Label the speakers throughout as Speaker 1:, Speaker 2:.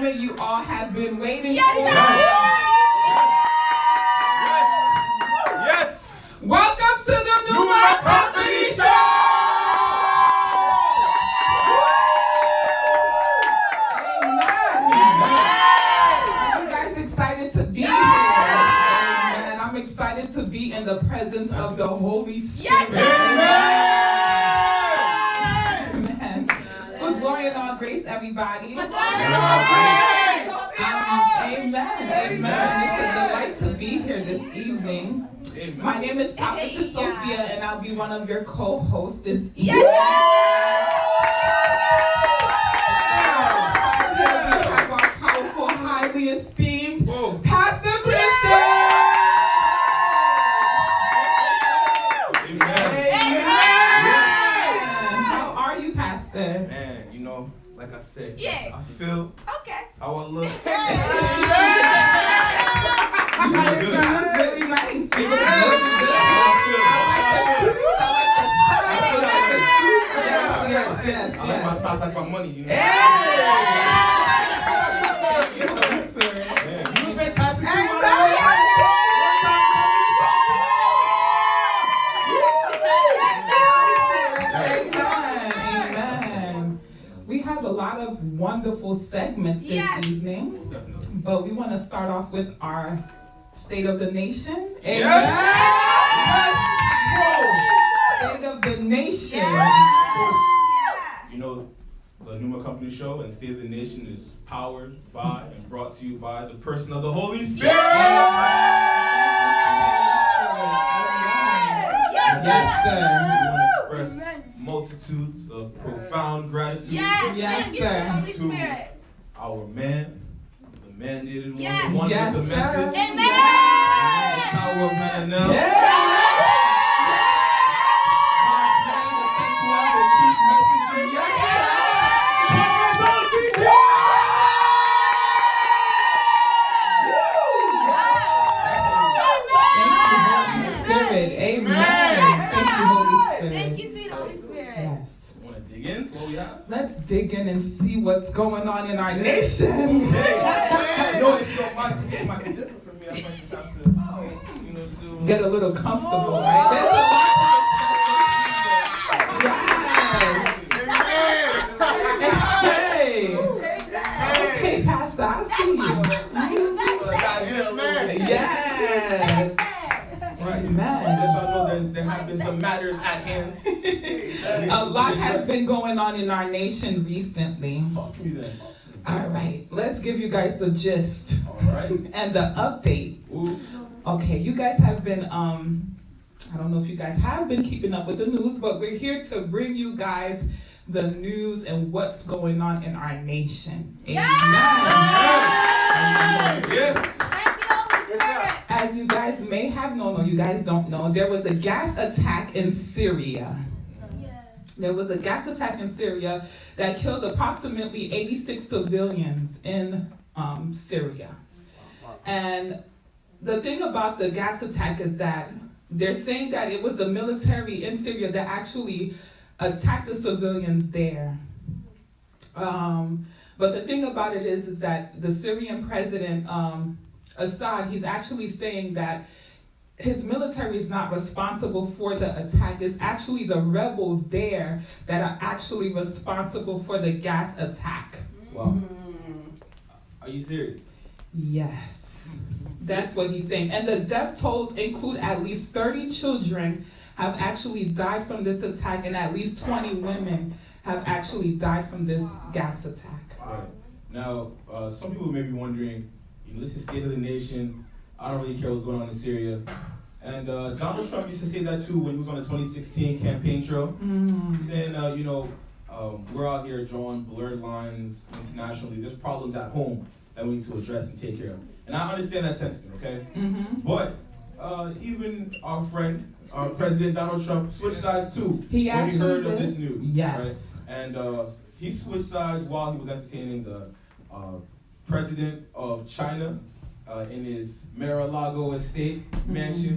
Speaker 1: moment you all have been waiting
Speaker 2: Yes,
Speaker 1: for.
Speaker 3: Yes.
Speaker 1: Welcome to the Pneuma Company Show! Amen. Are you guys excited to be here? Amen. I'm excited to be in the presence of the Holy Spirit. Amen. For glory and all grace, everybody. Amen. Amen. It's a delight to be here this evening.
Speaker 3: Amen.
Speaker 1: My name is Putins Sophia, and I'll be one of your co-hosts this evening.
Speaker 2: Yes.
Speaker 1: We have our powerful, highly esteemed Pastor Christian.
Speaker 3: Amen.
Speaker 1: How are you, Pastor?
Speaker 3: Man, you know, like I said,
Speaker 2: Yeah.
Speaker 3: I feel
Speaker 2: Okay.
Speaker 3: how I look.
Speaker 1: You look really nice. You look really good. I
Speaker 3: like my socks, like my money, you know.
Speaker 1: Yeah.
Speaker 3: You look fantastic.
Speaker 1: Amen. We have a lot of wonderful segments this evening, but we want to start off with our State of the Nation. Amen. State of the Nation.
Speaker 3: You know, the Pneuma Company Show and State of the Nation is powered by and brought to you by the person of the Holy Spirit.
Speaker 1: Yes, sir.
Speaker 3: We want to express multitudes of profound gratitude
Speaker 1: Yes, sir.
Speaker 3: to our man, the mandated one,
Speaker 2: Yes.
Speaker 3: the one
Speaker 1: Yes,
Speaker 3: with the
Speaker 1: sir.
Speaker 3: message,
Speaker 2: Amen.
Speaker 3: the Tower of Hananel.
Speaker 1: Yeah.
Speaker 3: The chief messenger.
Speaker 1: Yes, Spirit. Amen. Thank you, Holy Spirit.
Speaker 2: Thank you, sweet Holy Spirit.
Speaker 1: Yes.
Speaker 3: Want to dig in? What we have?
Speaker 1: Let's dig in and see what's going on in our nation.
Speaker 3: No, if you don't mind, it might be different for me. I might just have to, you know, do.
Speaker 1: Get a little comfortable, right? There's a lot. Yes. Hey. Okay, Pastor, I see you. Yes.
Speaker 3: Right.
Speaker 1: Amen.
Speaker 3: Let y'all know there have been some matters at hand.
Speaker 1: A lot has been going on in our nation recently.
Speaker 3: Talk to me then.
Speaker 1: All right, let's give you guys the gist
Speaker 3: All right.
Speaker 1: and the update.
Speaker 3: Ooh.
Speaker 1: Okay, you guys have been, I don't know if you guys have been keeping up with the news, but we're here to bring you guys the news and what's going on in our nation. Amen.
Speaker 3: Yes.
Speaker 2: Thank you, Holy Spirit.
Speaker 1: As you guys may have known, or you guys don't know, there was a gas attack in Syria. There was a gas attack in Syria that killed approximately 86 civilians in Syria. And the thing about the gas attack is that they're saying that it was the military in Syria that actually attacked the civilians there. But the thing about it is that the Syrian president, Assad, he's actually saying that his military is not responsible for the attack. It's actually the rebels there that are actually responsible for the gas attack.
Speaker 3: Wow. Are you serious?
Speaker 1: Yes, that's what he's saying. And the death tolls include at least 30 children have actually died from this attack, and at least 20 women have actually died from this gas attack.
Speaker 3: Right. Now, some people may be wondering, you know, this is State of the Nation. I don't really care what's going on in Syria. And Donald Trump used to say that too when he was on the 2016 campaign trail. Saying, you know, we're out here drawing blurred lines internationally. There's problems at home that we need to address and take care of. And I understand that sentiment, okay? But even our friend, President Donald Trump, switched sides too when he heard of this news.
Speaker 1: Yes.
Speaker 3: Right? And he switched sides while he was entertaining the president of China in his Mar-a-Lago estate mansion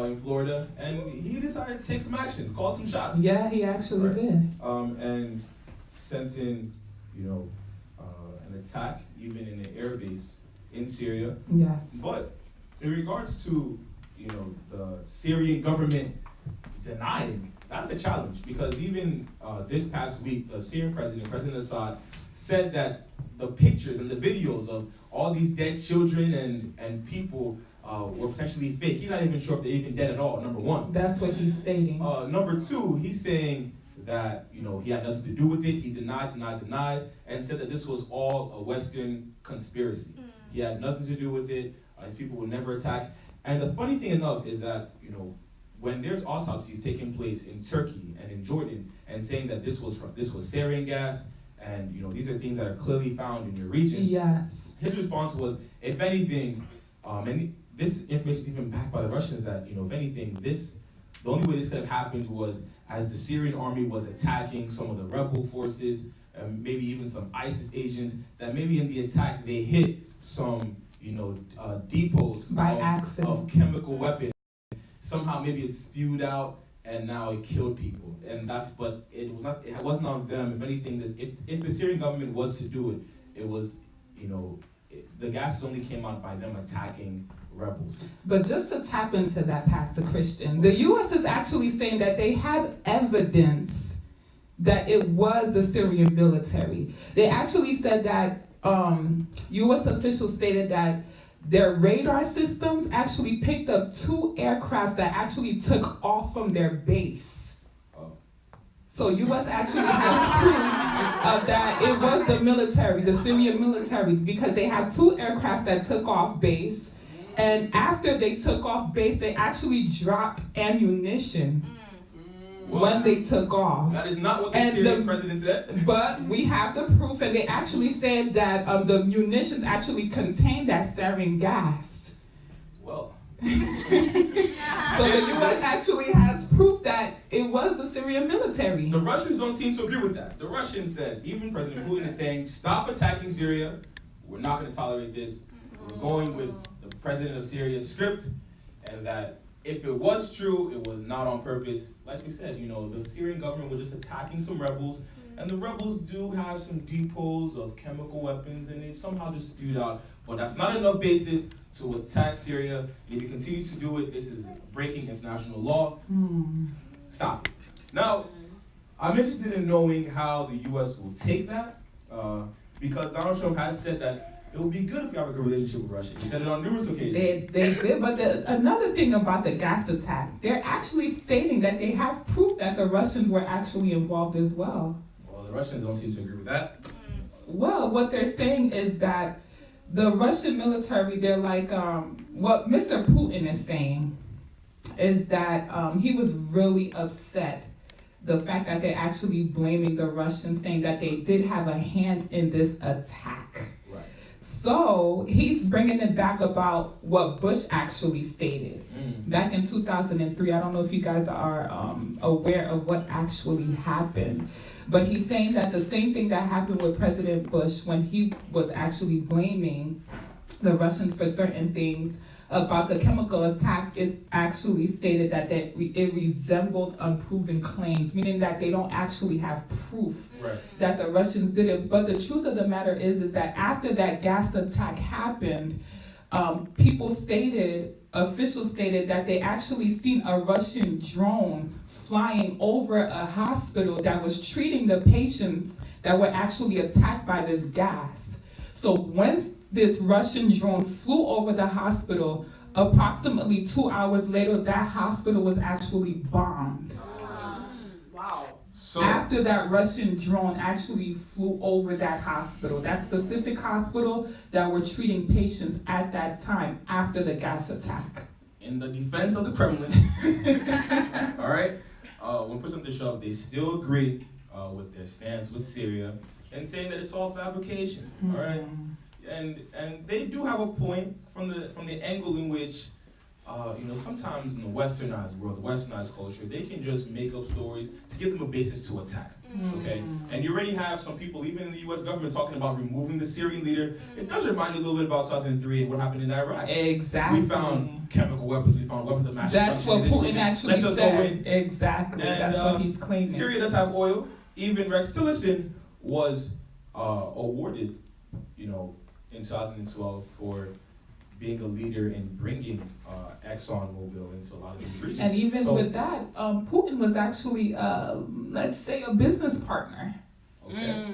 Speaker 3: in Florida, and he decided to take some action, call some shots.
Speaker 1: Yeah, he actually did.
Speaker 3: And sensing, you know, an attack, even in an air base in Syria.
Speaker 1: Yes.
Speaker 3: But in regards to, the Syrian government denying, that's a challenge, because even this past week, the Syrian President Assad, said that the pictures and the videos of all these dead children and people were potentially fake. He's not even sure if they're even dead at all, number one.
Speaker 1: That's what he's stating.
Speaker 3: Number two, he's saying that, he had nothing to do with it. He denied, and said that this was all a Western conspiracy. He had nothing to do with it. His people would never attack. And the funny thing enough is that, when there's autopsies taking place in Turkey and in Jordan, and saying that this was sarin gas, and these are things that are clearly found in your region.
Speaker 1: Yes.
Speaker 3: His response was, if anything, and this information is even backed by the Russians, that if anything, the only way this could have happened was as the Syrian army was attacking some of the rebel forces, maybe even some ISIS agents, that maybe in the attack they hit some depots of chemical weapons. Somehow maybe it spewed out and now it killed people. But it wasn't on them. If anything, if the Syrian government was to do it, it was, the gases only came out by them attacking rebels.
Speaker 1: But just to tap into that, Pastor Christian, the U.S. is actually saying that they have evidence that it was the Syrian military. They actually said that U.S. officials stated that their radar systems actually picked up 2 aircrafts that actually took off from their base. So U.S. actually has proof of that it was the military, the Syrian military, because they have 2 aircrafts that took off base. And after they took off base, they actually dropped ammunition when they took off.
Speaker 3: That is not what the Syrian president said.
Speaker 1: But we have the proof, and they actually said that the munitions actually contained that sarin gas.
Speaker 3: Well.
Speaker 1: So the U.S. actually has proof that it was the Syrian military.
Speaker 3: The Russians don't seem to agree with that. The Russians said, even President Putin is saying, stop attacking Syria. We're not going to tolerate this. We're going with the president of Syria's script, and that if it was true, it was not on purpose. Like you said, the Syrian government was just attacking some rebels, and the rebels do have some depots of chemical weapons, and they somehow just spewed out. But that's not enough basis to attack Syria. And if you continue to do it, this is breaking international law. Stop it. Now, I'm interested in knowing how the U.S. will take that, because Donald Trump has said that it would be good if we have a good relationship with Russia. He said it on numerous occasions.
Speaker 1: They did, but another thing about the gas attack, they're actually stating that they have proof that the Russians were actually involved as well.
Speaker 3: Well, the Russians don't seem to agree with that.
Speaker 1: Well, what they're saying is that the Russian military, they're like, what Mr. Putin is saying is that he was really upset. The fact that they're actually blaming the Russians, saying that they did have a hand in this attack.
Speaker 3: Right.
Speaker 1: So he's bringing it back about what Bush actually stated back in 2003. I don't know if you guys are aware of what actually happened, but he's saying that the same thing that happened with President Bush when he was actually blaming the Russians for certain things about the chemical attack is actually stated that it resembled unproven claims, meaning that they don't actually have proof that the Russians did it. But the truth of the matter is that after that gas attack happened, officials stated that they actually seen a Russian drone flying over a hospital that was treating the patients that were actually attacked by this gas. So once this Russian drone flew over the hospital, approximately 2 hours later, that hospital was actually bombed.
Speaker 2: Wow.
Speaker 3: So
Speaker 1: After that Russian drone actually flew over that hospital, that specific hospital that were treating patients at that time after the gas attack.
Speaker 3: in the defense of the Kremlin, all right, when push comes to shove, they still agree with their stance with Syria and saying that it's all fabrication, all right? And they do have a point from the angle in which, sometimes in the westernized world, the westernized culture, they can just make up stories to give them a basis to attack, okay? And you already have some people, even in the U.S. government, talking about removing the Syrian leader. It does remind you a little bit about 2003 and what happened in Iraq.
Speaker 1: Exactly.
Speaker 3: We found chemical weapons, we found weapons of mass
Speaker 1: That's what
Speaker 3: destruction.
Speaker 1: Putin actually
Speaker 3: Let's just go
Speaker 1: said.
Speaker 3: in.
Speaker 1: Exactly.
Speaker 3: And,
Speaker 1: that's what he's claiming.
Speaker 3: Syria does have oil. Even Rex Tillerson was awarded in 2012 for being a leader in bringing ExxonMobil into a lot of these regions.
Speaker 1: And even with that, Putin was actually, let's say, a business partner.
Speaker 3: Okay.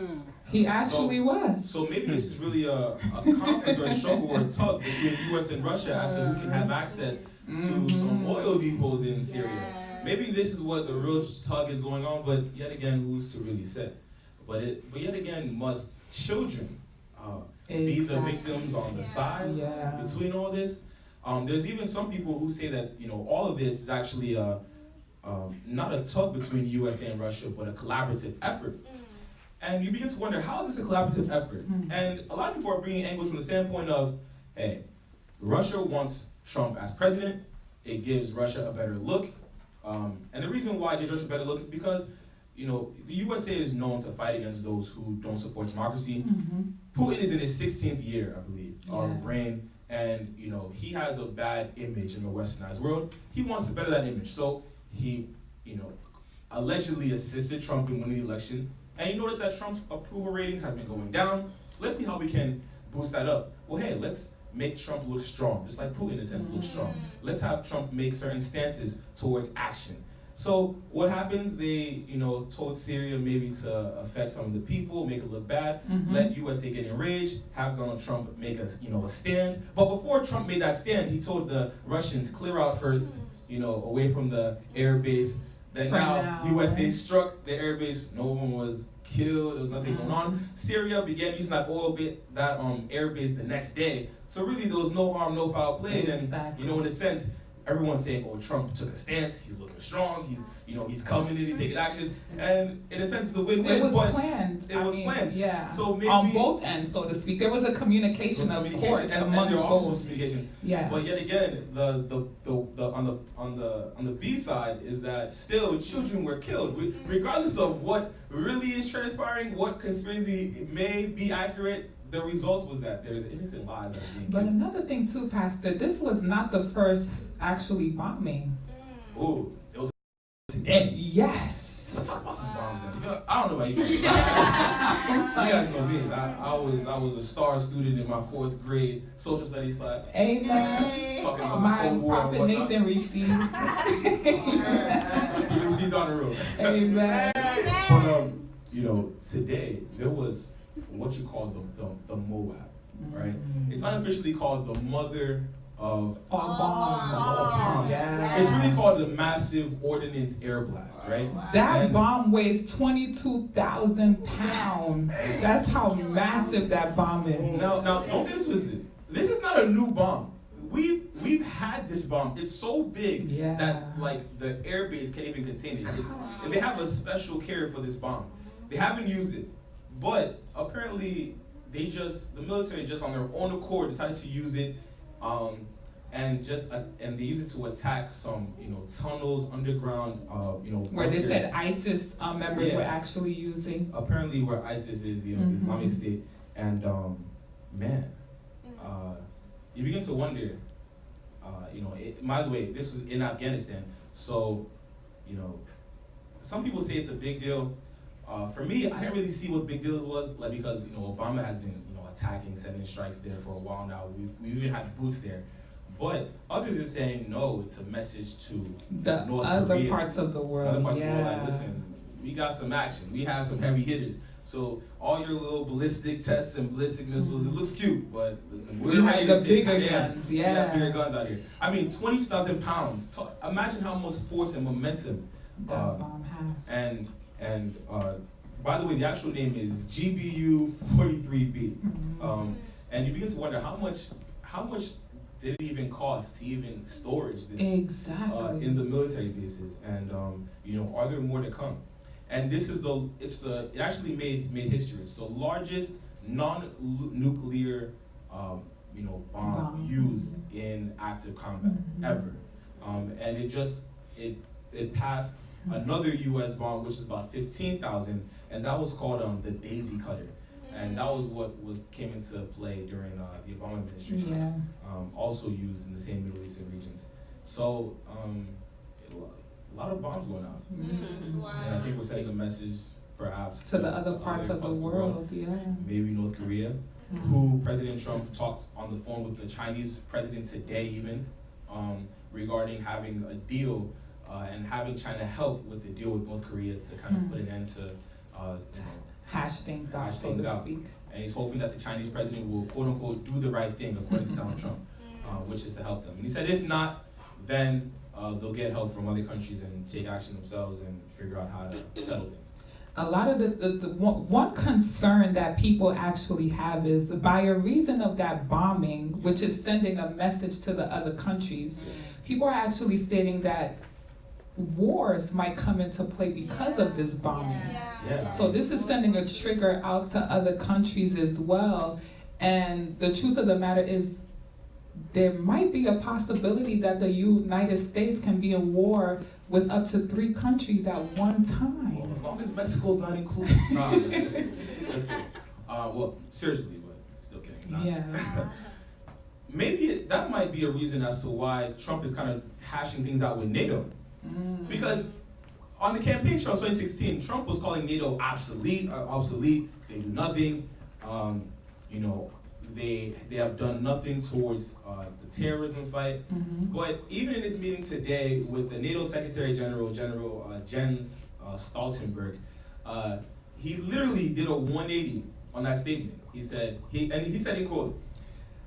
Speaker 1: He actually was.
Speaker 3: So maybe this is really a conflict or a struggle or a tug between U.S. and Russia as to who can have access to some oil depots in Syria. Maybe this is what the real tug is going on, but yet again, who's to really say? But yet again, must children be the victims on the side between all this? There's even some people who say that all of this is actually not a tug between USA and Russia, but a collaborative effort. And you begin to wonder, how is this a collaborative effort? And a lot of people are bringing angles from the standpoint of, hey, Russia wants Trump as president. It gives Russia a better look. And the reason why it gives Russia a better look is because the USA is known to fight against those who don't support democracy. Putin is in his 16th year, I believe, of reign, and he has a bad image in the westernized world. He wants to better that image, so he, allegedly assisted Trump in winning the election. And you notice that Trump's approval ratings has been going down. Let's see how we can boost that up. Well, hey, let's make Trump look strong, just like Putin in a sense looks strong. Let's have Trump make certain stances towards action. So what happens? They, told Syria maybe to affect some of the people, make it look bad, let USA get enraged, have Donald Trump make a stand. But before Trump made that stand, he told the Russians clear out first, away from the air base. Then now USA struck the air base. No one was killed. There was nothing going on. Syria began using that air base the next day. So really, there was no harm, no foul play. And in a sense, everyone's saying, "Oh, Trump took a stance. He's looking strong. He's coming in. He's taking action." And in a sense, it's a win-win.
Speaker 1: It was planned.
Speaker 3: It was planned.
Speaker 1: Yeah.
Speaker 3: So maybe
Speaker 1: on both ends, so to speak, there was a communication, of course,
Speaker 3: and
Speaker 1: amongst
Speaker 3: there also was
Speaker 1: both.
Speaker 3: communication.
Speaker 1: Yeah.
Speaker 3: But yet again, the on the B side is that still children were killed, regardless of what really is transpiring, what conspiracy may be accurate. The results was that there's innocent lives that are being
Speaker 1: But
Speaker 3: killed.
Speaker 1: another thing too, Pastor, this was not the first actually bombing.
Speaker 3: Oh, it was today.
Speaker 1: Yes.
Speaker 3: Let's talk about some bombs then. I don't know about you guys. You guys know me. I was a star student in my 4th grade social studies class.
Speaker 1: Amen.
Speaker 3: Talking about the
Speaker 1: My
Speaker 3: Cold War and
Speaker 1: prophet
Speaker 3: whatnot.
Speaker 1: Nathan receives.
Speaker 3: He's on the road.
Speaker 1: Amen.
Speaker 3: But today there was what you call the Moab, right? It's unofficially called the mother of
Speaker 1: Bombs.
Speaker 3: bombs.
Speaker 1: Yeah.
Speaker 3: It's really called the Massive Ordnance Air Blast, right?
Speaker 1: That
Speaker 3: And
Speaker 1: bomb weighs 22,000 pounds. That's how massive that bomb is.
Speaker 3: Now don't get it twisted. This is not a new bomb. We've had this bomb. It's so big that the air base can't even contain it. And they have a special carrier for this bomb. They haven't used it, but apparently the military just on their own accord decided to use it, and they use it to attack some tunnels underground,
Speaker 1: Where they
Speaker 3: bunkers.
Speaker 1: said ISIS members were actually using.
Speaker 3: Apparently where ISIS is, the Islamic State, and you begin to wonder, by the way, this was in Afghanistan, so, some people say it's a big deal. For me, I didn't really see what big deal it was, because, Obama has been, attacking, sending strikes there for a while now. We've even had boots there. But others are saying, no, it's a message to
Speaker 1: The
Speaker 3: North
Speaker 1: other
Speaker 3: Korea.
Speaker 1: parts of the world,
Speaker 3: Other parts of the world, listen, we got some action. We have some heavy hitters. So all your little ballistic tests and ballistic missiles, it looks cute, but listen,
Speaker 1: We have the bigger guns,
Speaker 3: We have bigger guns out here. I mean, 22,000 pounds. Imagine how much force and momentum.
Speaker 1: That bomb has.
Speaker 3: And by the way, the actual name is GBU 43B. And you begin to wonder how much did it even cost to even storage this in the military bases, and are there more to come? And this is it actually made history. It's the largest non-nuclear bomb used in active combat ever, and it passed another U.S. bomb, which is about 15,000, and that was called the Daisy Cutter, and that was what came into play during the Obama administration. Also used in the same Middle Eastern regions. So a lot of bombs going out, and I think we're sending a message perhaps
Speaker 1: To the other parts of the world, yeah.
Speaker 3: maybe North Korea, who President Trump talked on the phone with the Chinese president today even, regarding having a deal and having China help with the deal with North Korea to kind of put an end to
Speaker 1: hash things out, so to speak.
Speaker 3: And he's hoping that the Chinese president will, quote unquote, do the right thing, according to Donald Trump, which is to help them. And he said if not, then they'll get help from other countries and take action themselves and figure out how to settle things.
Speaker 1: A lot of the one concern that people actually have is by a reason of that bombing, which is sending a message to the other countries, people are actually stating that wars might come into play because of this bombing.
Speaker 3: Yeah.
Speaker 1: So this is sending a trigger out to other countries as well. And the truth of the matter is there might be a possibility that the United States can be in war with up to 3 countries at one time.
Speaker 3: Well, as long as Mexico's not included. Nah, just kidding. Well, seriously, but still kidding. Nah.
Speaker 1: Yeah.
Speaker 3: Maybe that might be a reason as to why Trump is kind of hashing things out with NATO. Because on the campaign trail 2016, Trump was calling NATO obsolete. They do nothing. They have done nothing towards the terrorism fight. But even in his meeting today with the NATO Secretary General, Jens Stoltenberg, he literally did a 180 on that statement. He said, in quote,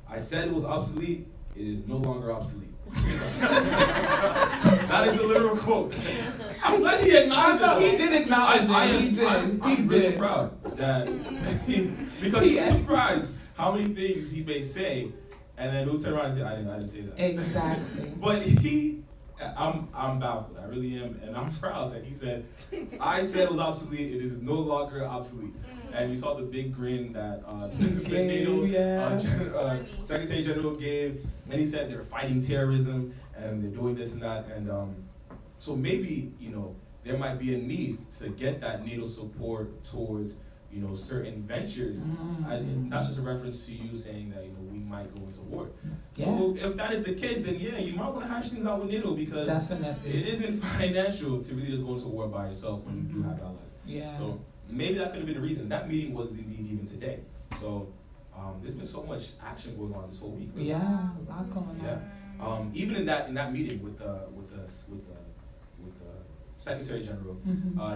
Speaker 3: "I said it was obsolete, it is no longer obsolete." That is a literal quote. I'm glad he acknowledged it.
Speaker 1: He did acknowledge it.
Speaker 3: I'm really proud that because he was surprised how many things he may say, and then he'll turn around and say, I didn't say that.
Speaker 1: Exactly.
Speaker 3: But I'm baffled. I really am, and I'm proud that he said, I said it was obsolete. It is no longer obsolete. And we saw the big grin that the NATO Secretary General gave, and he said they're fighting terrorism and they're doing this and that, and so maybe there might be a need to get that NATO support towards certain ventures. That's just a reference to you saying that we might go into war. So if that is the case, then you might want to hash things out with NATO, because it isn't financial to really just go into war by yourself when you do have allies. So maybe that could have been the reason. That meeting was indeed even today. So there's been so much action going on this whole week. Really.
Speaker 1: Yeah, a lot going on.
Speaker 3: Even in that meeting with the Secretary General,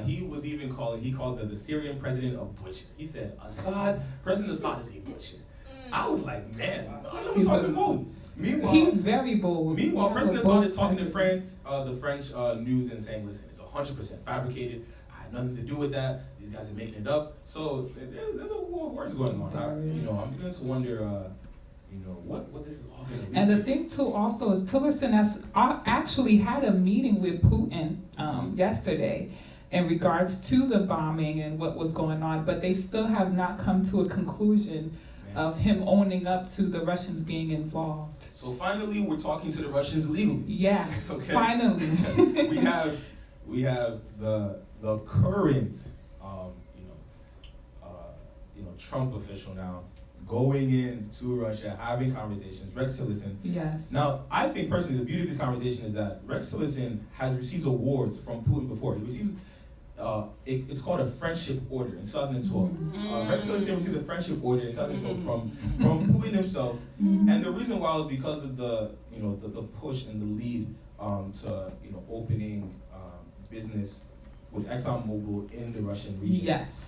Speaker 3: he was even called the Syrian president a butcher. He said President Assad is a butcher. I was like, man, he's talking bold. Meanwhile,
Speaker 1: he's very bold.
Speaker 3: Meanwhile, President Assad is talking to France, the French news, and saying, listen, it's 100% fabricated. I had nothing to do with that. These guys are making it up. So there's a war of words going on. I'm beginning to wonder, what this is all going to lead to.
Speaker 1: And the thing too also is Tillerson actually had a meeting with Putin yesterday in regards to the bombing and what was going on, but they still have not come to a conclusion of him owning up to the Russians being involved.
Speaker 3: So finally, we're talking to the Russians legally.
Speaker 1: Yeah, okay. Finally.
Speaker 3: we have the current Trump official now going into Russia, having conversations. Rex Tillerson.
Speaker 1: Yes.
Speaker 3: Now, I think personally the beauty of this conversation is that Rex Tillerson has received awards from Putin before. He receives it's called a friendship order in 2012. Rex Tillerson received a friendship order in 2012 from Putin himself, and the reason why was because of the push and the lead to opening business with ExxonMobil in the Russian region.
Speaker 1: Yes.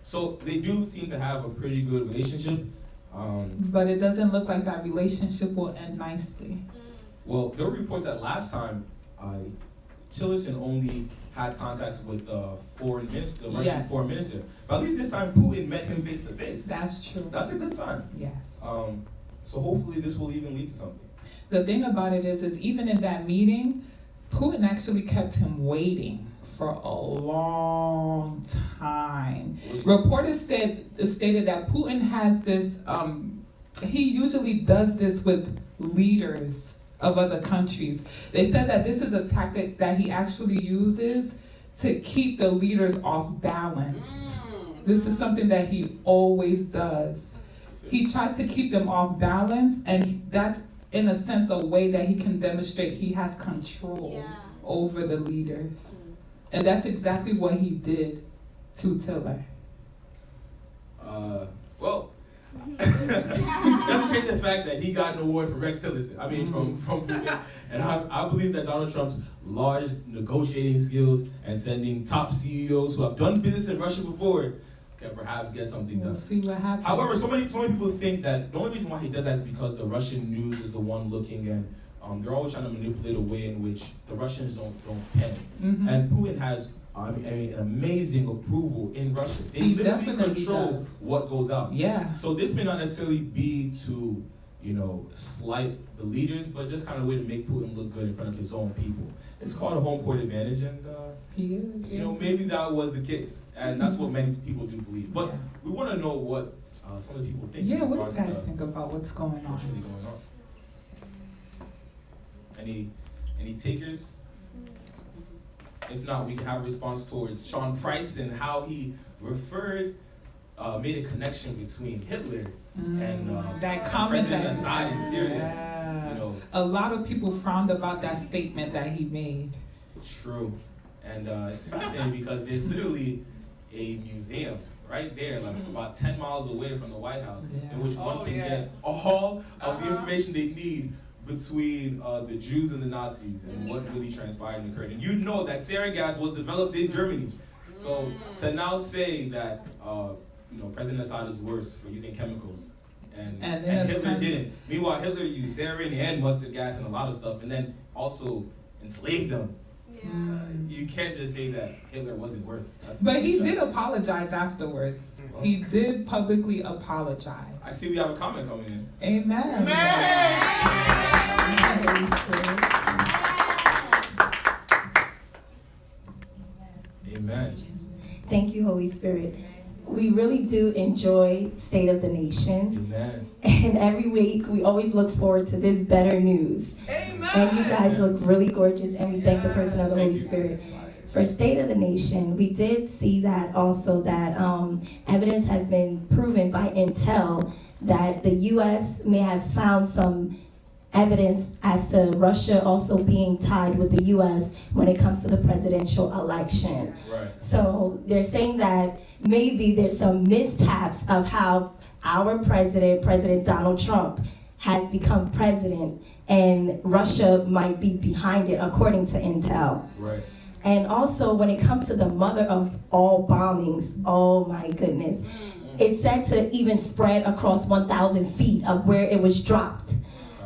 Speaker 3: So they do seem to have a pretty good relationship.
Speaker 1: But it doesn't look like that relationship will end nicely.
Speaker 3: Well, there were reports that last time Tillerson only had contacts with the foreign minister, the Russian foreign minister. But at least this time Putin met him face to face.
Speaker 1: That's true.
Speaker 3: That's a good sign.
Speaker 1: Yes.
Speaker 3: So hopefully this will even lead to something.
Speaker 1: The thing about it is even in that meeting, Putin actually kept him waiting for a long time. Reporters stated that Putin has this, he usually does this with leaders of other countries. They said that this is a tactic that he actually uses to keep the leaders off balance. This is something that he always does. He tries to keep them off balance, and that's in a sense a way that he can demonstrate he has control over the leaders. And that's exactly what he did to Tiller?
Speaker 3: Well, that's change the fact that he got an award for Rex Tillerson. I mean, from Putin. And I believe that Donald Trump's large negotiating skills and sending top CEOs who have done business in Russia before can perhaps get something done.
Speaker 1: We'll see what happens.
Speaker 3: However, so many people think that the only reason why he does that is because the Russian news is the one looking, and they're always trying to manipulate a way in which the Russians don't panic.
Speaker 1: Mhm.
Speaker 3: And Putin has an amazing approval in Russia. They
Speaker 1: He
Speaker 3: literally
Speaker 1: definitely
Speaker 3: control
Speaker 1: does.
Speaker 3: what goes out.
Speaker 1: Yeah.
Speaker 3: So this may not necessarily be to, slight the leaders, but just kind of a way to make Putin look good in front of his own people. It's called a home court advantage, and
Speaker 1: He is. Yeah.
Speaker 3: maybe that was the case, and that's what many people do believe. But we want to know what some of the people think.
Speaker 1: Yeah,
Speaker 3: in
Speaker 1: what do you
Speaker 3: regards
Speaker 1: guys
Speaker 3: to
Speaker 1: think about what's going
Speaker 3: what's
Speaker 1: on?
Speaker 3: really going on. Any takers? If not, we can have a response towards Sean Price and how he made a connection between Hitler and
Speaker 1: that comment
Speaker 3: President
Speaker 1: that
Speaker 3: Assad in Syria.
Speaker 1: Yeah. A lot of people frowned about that statement that he made.
Speaker 3: True. And it's fascinating because there's literally a museum right there, like about 10 miles away from the White House, in which one can get all of the information they need between the Jews and the Nazis and what really transpired and occurred. And you know that sarin gas was developed in Germany. So to now say that President Assad is worse for using chemicals and Hitler didn't. Meanwhile, Hitler used sarin and mustard gas and a lot of stuff, and then also enslaved them. You can't just say that Hitler wasn't worse.
Speaker 1: But he did apologize afterwards. He did publicly apologize.
Speaker 3: I see we have a comment coming in.
Speaker 1: Amen.
Speaker 3: Amen.
Speaker 4: Thank you, Holy Spirit. We really do enjoy State of the Nation.
Speaker 3: Amen.
Speaker 4: And every week, we always look forward to this better news.
Speaker 2: Amen.
Speaker 4: And you guys look really gorgeous, and we thank the person of the Holy Spirit. For State of the Nation, we did see that also that evidence has been proven by Intel that the U.S. may have found some evidence as to Russia also being tied with the U.S. when it comes to the presidential election.
Speaker 3: Right.
Speaker 4: So they're saying that maybe there's some mishaps of how our President Donald Trump, has become president, and Russia might be behind it, according to Intel.
Speaker 3: Right.
Speaker 4: And also, when it comes to the mother of all bombings, oh my goodness, it's said to even spread across 1,000 feet of where it was dropped.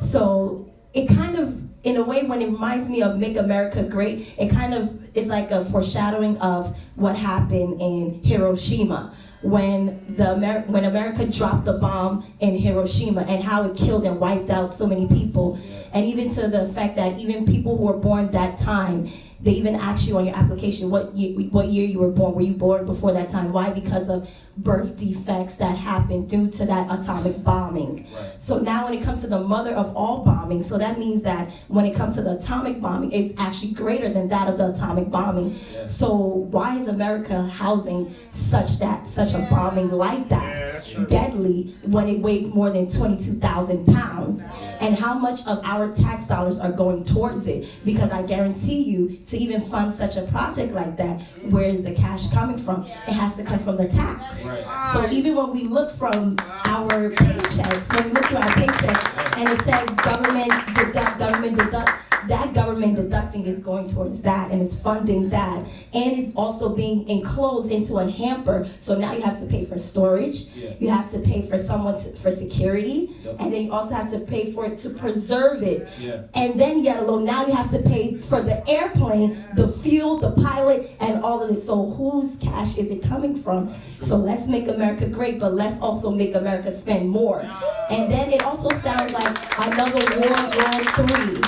Speaker 4: So it kind of, in a way, when it reminds me of Make America Great, it kind of is like a foreshadowing of what happened in Hiroshima when America dropped the bomb in Hiroshima and how it killed and wiped out so many people. And even to the fact that even people who were born that time, they even ask you on your application what year you were born. Were you born before that time? Why? Because of birth defects that happened due to that atomic bombing.
Speaker 3: Right.
Speaker 4: So now when it comes to the mother of all bombing, so that means that when it comes to the atomic bombing, it's actually greater than that of the atomic bombing.
Speaker 3: Yeah.
Speaker 4: So why is America housing such a bombing like that? Deadly, when it weighs more than 22,000 pounds? And how much of our tax dollars are going towards it? Because I guarantee you, to even fund such a project like that, where is the cash coming from? It has to come from the tax.
Speaker 3: Right.
Speaker 4: So even when we look from our paychecks, when we look through our paycheck, and it says government deduct, that government deducting is going towards that, and it's funding that, and it's also being enclosed into a hamper. So now you have to pay for storage, you have to pay for for security, and then you also have to pay for it to preserve it. And then yet alone, now you have to pay for the airplane, the fuel, the pilot, and all of this. So whose cash is it coming from? So let's make America great, but let's also make America spend more. And then it also sounds like another World War III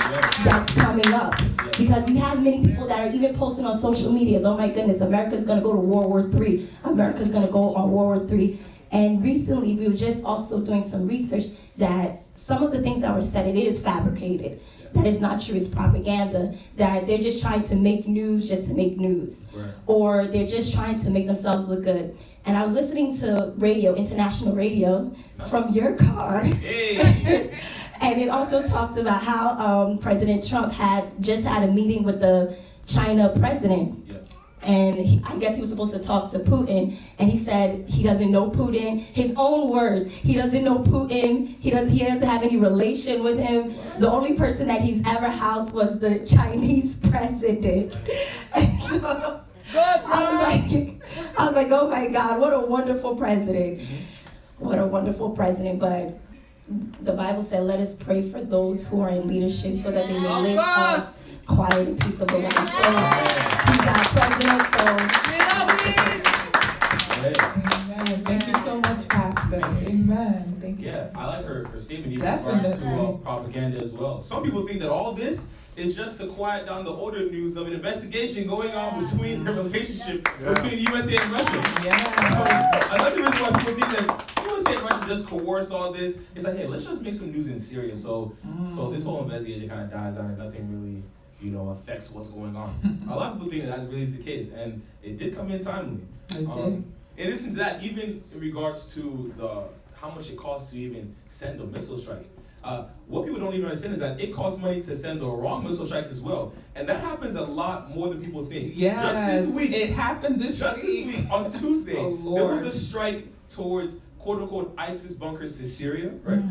Speaker 4: that's coming up. Because you have many people that are even posting on social media, oh my goodness, America's gonna go to World War III. America's gonna go on World War III. And recently, we were just also doing some research that some of the things that were said, it is fabricated. That is not true, it's propaganda. That they're just trying to make news just to make news.
Speaker 3: Right.
Speaker 4: Or they're just trying to make themselves look good. And I was listening to radio, international radio, from your car.
Speaker 3: Hey.
Speaker 4: And it also talked about how President Trump had just had a meeting with the China president. and I guess he was supposed to talk to Putin, and he said he doesn't know Putin. His own words, he doesn't know Putin. He doesn't have any relation with him. The only person that he's ever housed was the Chinese president. And so, I was like, oh my God, what a wonderful president. What a wonderful president. But the Bible said, let us pray for those who are in leadership so that they may live a quiet and peaceable life. So he's our president,
Speaker 1: Amen. Thank you so much, Pastor. Amen. Thank you.
Speaker 3: Yeah, I like her statement even in regards to propaganda as well. Some people think that all this is just to quiet down the older news of an investigation going on between the relationship between USA and Russia.
Speaker 1: Yeah.
Speaker 3: So, another reason why people think that USA and Russia just coerced all this is like, hey, let's just make some news in Syria. So this whole investigation kind of dies down and nothing really, affects what's going on. A lot of people think that really is the case, and it did come in timely.
Speaker 1: It did.
Speaker 3: In addition to that, even in regards to how much it costs to even send a missile strike, what people don't even understand is that it costs money to send the wrong missile strikes as well, and that happens a lot more than people think.
Speaker 1: Yes,
Speaker 3: just this week,
Speaker 1: it happened this week
Speaker 3: on Tuesday,
Speaker 1: oh,
Speaker 3: there was a strike towards quote-unquote ISIS bunkers to Syria, right?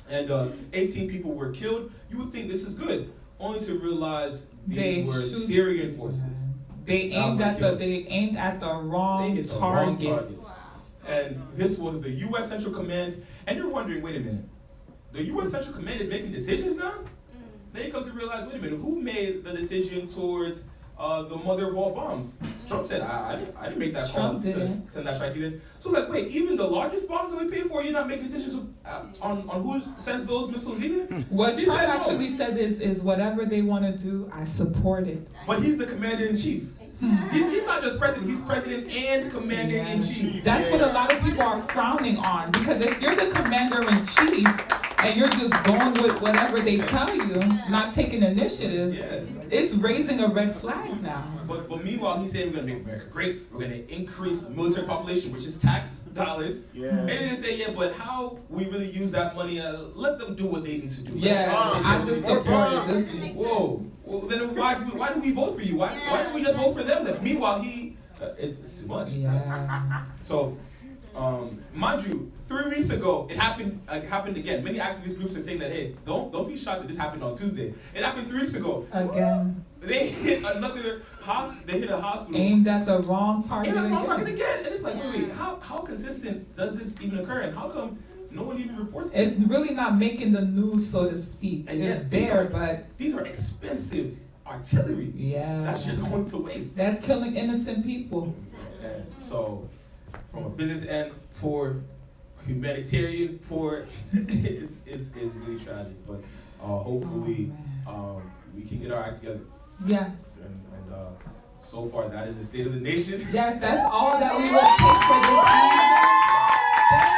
Speaker 3: And 18 people were killed. You would think this is good, only to realize these were Syrian forces.
Speaker 1: They aimed at the wrong target.
Speaker 2: Wow.
Speaker 3: And this was the U.S. Central Command. And you're wondering, wait a minute, the U.S. Central Command is making decisions now? Then you come to realize, wait a minute, who made the decision towards the mother of all bombs? Trump said, I didn't make that call to send that strike either. So it's like, wait, even the largest bombs that we pay for, you're not making decisions on who sends those missiles either?
Speaker 1: What Trump actually said is whatever they want to do, I support it.
Speaker 3: But he's the commander-in-chief. He's not just president, he's president and commander-in-chief.
Speaker 1: That's what a lot of people are frowning on, because if you're the commander-in-chief and you're just going with whatever they tell you, not taking initiative, it's raising a red flag now.
Speaker 3: But meanwhile, he's saying we're going to make America great, we're going to increase the military population, which is tax dollars. And then say, but how we really use that money, let them do what they need to do.
Speaker 1: I just support it.
Speaker 3: Whoa. Well, then why do we vote for you? Why don't we just vote for them then? Meanwhile, it's too much. So, mind you, 3 weeks ago, it happened again. Many activist groups are saying that, hey, don't be shocked that this happened on Tuesday. It happened 3 weeks ago.
Speaker 1: Again.
Speaker 3: They hit another hospital. They hit a hospital.
Speaker 1: Aimed at the wrong target.
Speaker 3: Again. And it's like, wait, how consistent does this even occur? And how come no one even reports it?
Speaker 1: It's really not making the news, so to speak.
Speaker 3: And
Speaker 1: it's there, but
Speaker 3: these are expensive artillery. That's just going to waste.
Speaker 1: That's killing innocent people.
Speaker 3: And so, from a business end, poor, humanitarian, poor, it's really tragic. But hopefully, we can get our act together.
Speaker 1: Yes.
Speaker 3: And so far, that is the state of the nation.
Speaker 1: Yes, that's all that we will take for this evening.